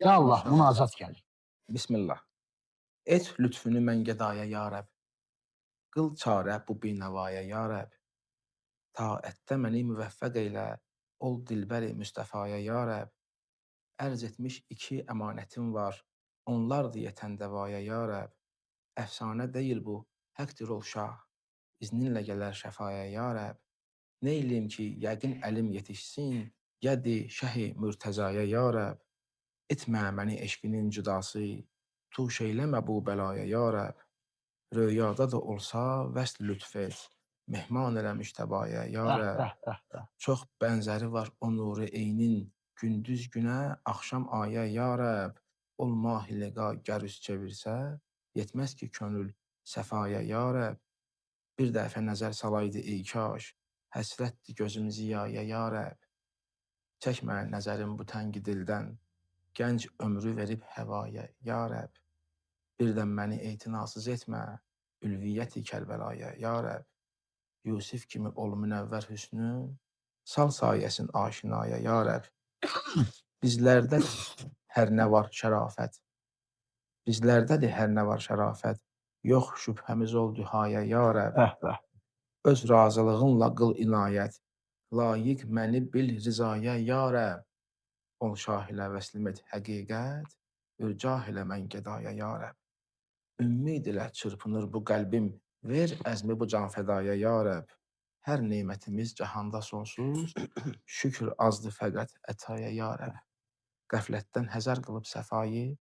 Ya Allah, münacat gəlir. Bismillah. Et lütfünü mən gədaya ya Rəb. Qıl çarə bu binəvaya ya Rəb. Taətdə məni müvəffəq eylə. Ol dilbəri Müstəfaya ya Rəb. Ərz etmiş iki əmanətim var. Onlardır yetən dəvaya ya Rəb. Əfsanə deyil bu, həqdir ol şah. İzninlə gələr şəfaya ya Rəb. Neyləyim ki, yəqin əlim yetişsin. Gədi şəhi mürtəzaya ya Rəb. Etmə məni eşqinin cüdası. Tuş eyləmə bu bəlaya ya Rəb. Röyada da olsa vəsl lütf et. Mehman elə müştəbaya ya Bəh, Rəb. bəh, bəh, bəh. Çox bənzəri var o nuru eynin. Gündüz günə, axşam aya ya Rəb. Ol mahi ləqa gər üz çevirsə, yetməz ki könül səfaya ya Rəb. Bir dəfə nəzər salaydı ey kaş, həsrətdi gözüm ziyaya ya Rəb. Çəkmə nəzərim bu təngi dildən, gənc ömrü verib həvaya ya Rəb. Birdən məni etinasız etmə, ülviyyəti Kərbəlaya ya Rəb. Yusif kimi ol münəvvər hüsnü, sal sayəsin aşinaya ya Rəb. Bizlərdə hər nə var şərafət, bizlərdədir hər nə var şərafət, yox şübhəmiz ol dühaya ya Rəb. Bəh, bəh. Öz razılığınla qıl inayət, layiq məni bil rizaya ya Rəb. Ol şah ilə vəslim et həqiqət, ürcah ilə mən gədaya ya Rəb. Ümmid ilə çırpınır bu qəlbim, ver əzmi bu can fədaya ya Rəb. Hər nemətimiz cahanda sonsuz, şükür azdır fəqət ətaya ya Rəb. Qəflətdən həzər qılıb səfayı,